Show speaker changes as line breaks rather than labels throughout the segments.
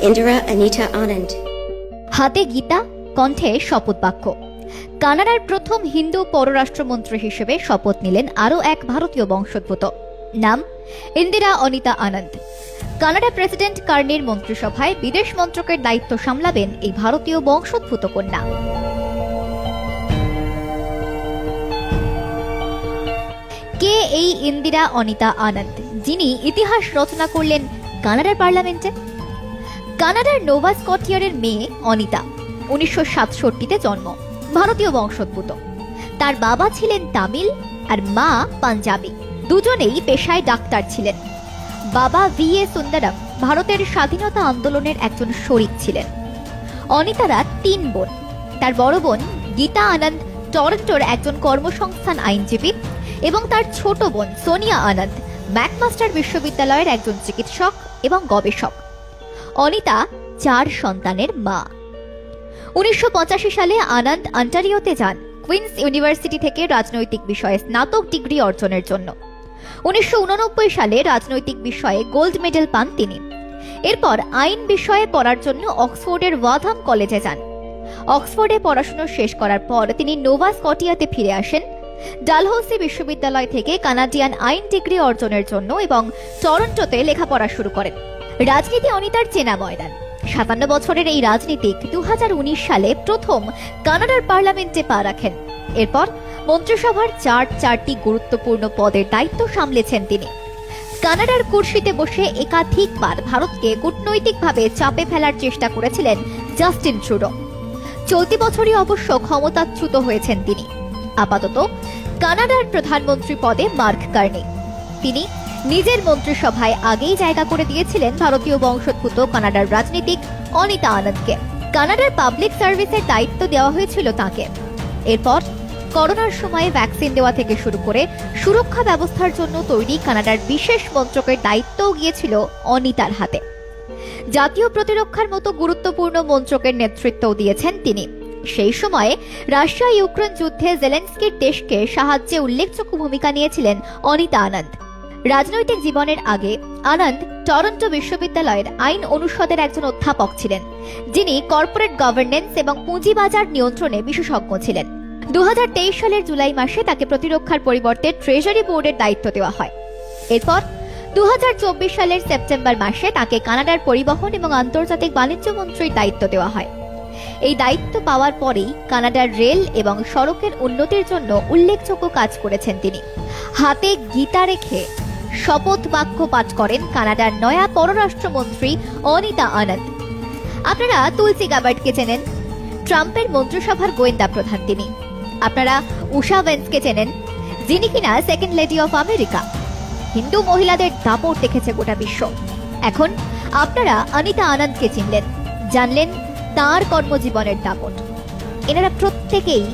Indira Anita Anand.
হাতে গীতা, কণ্ঠে শপথ বাক্য। কানাডার প্রথম হিন্দু পররাষ্ট্রমন্ত্রী হিসেবে শপথ নিলেন আরও এক ভারতীয় বংশোদ্ভূত, নাম ইন্দিরা অনিতা আনন্দ। কানাডা প্রেসিডেন্ট কার্নির মন্ত্রিসভায় বিদেশ মন্ত্রকের দায়িত্ব সামলাবেন এই ভারতীয় বংশোদ্ভূত কন্যা। কে এই ইন্দিরা অনিতা আনন্দ, যিনি ইতিহাস রচনা করলেন কানাডার পার্লামেন্টে? কানাডার নোভা স্কটিয়ারের মেয়ে অনিতা, 1967-তে জন্ম, ভারতীয় বংশোদ্ভূত। তার বাবা ছিলেন তামিল আর মা পাঞ্জাবি। দুজনেই পেশায় ডাক্তার ছিলেন। বাবা VA সুন্দরম ভারতের স্বাধীনতা আন্দোলনের একজন শরিক ছিলেন। অনিতারা 3 বোন। তার বড় বোন গীতা আনন্দ টরন্টোর একজন কর্মসংস্থান আইনজীবী এবং তার ছোট বোন সোনিয়া আনন্দ ম্যাকমাস্টার বিশ্ববিদ্যালয়ের একজন চিকিৎসক এবং গবেষক। অনিতা 4 সন্তানের মা। 1985 সালে আনন্দ অন্টারিওতে যান কুইন্স ইউনিভার্সিটি থেকে রাজনৈতিক বিষয়ে স্নাতক ডিগ্রি অর্জনের জন্য। 1989 সালে রাজনৈতিক বিষয়ে গোল্ড মেডেল পান তিনি। এরপর আইন বিষয়ে পড়ার জন্য অক্সফোর্ডের ওয়াথাম কলেজে যান। অক্সফোর্ডে পড়াশোনা শেষ করার পর তিনি নোভা স্কটিয়াতে ফিরে আসেন, ডালহৌসি বিশ্ববিদ্যালয় থেকে কানাডিয়ান আইন ডিগ্রি অর্জনের জন্য এবং টরন্টোতে লেখাপড়া শুরু করেন। রাজনীতি অনিতার চেনা ময়দান। 57 বছরের এই রাজনীতিক 2019 সালে প্রথম কানাডার পার্লামেন্টে পা রাখেন। এরপর মন্ত্রিসভার 4টি গুরুত্বপূর্ণ পদের দায়িত্ব সামলেছেন তিনি। কানাডার কুর্সিতে বসে একাধিকবার ভারতকে কূটনৈতিকভাবে চাপে ফেলার চেষ্টা করেছিলেন জাস্টিন ট্রুডো। চলতি বছরই অবশ্য ক্ষমতাচ্যুত হয়েছেন তিনি। আপাতত কানাডার প্রধানমন্ত্রী পদে মার্ক কার্নি। তিনি নিজের মন্ত্রিসভায় আগেই জায়গা করে দিয়েছিলেন ভারতীয় বংশোদ্ভূত কানাডার রাজনীতিক অনিতা আনন্দকে। কানাডার পাবলিক সার্ভিসের দায়িত্ব দেওয়া হয়েছিল তাকে। এরপর করোনার সময়ে ভ্যাকসিন দেওয়া থেকে শুরু করে সুরক্ষা ব্যবস্থার জন্য তৈরি কানাডার বিশেষ মন্ত্রকের দায়িত্বও গিয়েছিল অনিতার হাতে। জাতীয় প্রতিরক্ষার মতো গুরুত্বপূর্ণ মন্ত্রকের নেতৃত্বও দিয়েছেন তিনি। সেই সময়ে রাশিয়া ইউক্রেন যুদ্ধে জেলেনস্কির দেশকে সাহায্যে উল্লেখযোগ্য ভূমিকা নিয়েছিলেন অনিতা আনন্দ। রাজনৈতিক জীবনের আগে আনন্দ টরন্টো বিশ্ববিদ্যালয়ের আইন অনুষদের একজন অধ্যাপক ছিলেন, যিনি কর্পোরেট গভর্নেন্স এবং পুঁজিবাজার নিয়ন্ত্রণে বিশেষজ্ঞ ছিলেন। 2023 সালের জুলাই মাসে তাকে প্রতিরক্ষার পরিবর্তে ট্রেজারি বোর্ডের দায়িত্ব দেওয়া হয়। এরপর 2024 সালের সেপ্টেম্বর মাসে তাকে কানাডার পরিবহন এবং আন্তর্জাতিক বাণিজ্য মন্ত্রীর দায়িত্ব দেওয়া হয়। এই দায়িত্ব পাওয়ার পরেই কানাডার রেল এবং সড়কের উন্নতির জন্য উল্লেখযোগ্য কাজ করেছেন তিনি। হাতে গীতা রেখে শপথ বাক্য পাঠ করেন কানাডার নয়া পররাষ্ট্রমন্ত্রী অনিতা আনন্দ। আপনারা তুলসি গাবার্ডকে চেনেন, ট্রাম্পের মন্ত্রিসভার গোয়েন্দা প্রধান তিনি। আপনারা উষা ভেন্সকে চেনেন, যিনি কিনা second lady of America. Hindu মহিলাদের দাপট দেখেছে গোটা বিশ্ব। এখন আপনারা অনিতা আনন্দকে চিনলেন, জানলেন তাঁর কর্মজীবনের দাপট। এনারা প্রত্যেকেই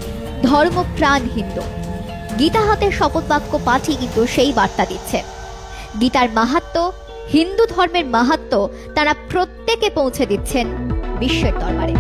ধর্মপ্রাণ হিন্দু। গীতা হাতে শপথ বাক্য পাঠই কিন্তু সেই বার্তা দিচ্ছে। গীতার মাহাত্ম্য, হিন্দু ধর্মের মাহাত্ম্য তারা প্রত্যেকে পৌঁছে দিচ্ছেন বিশ্বের দরবারে।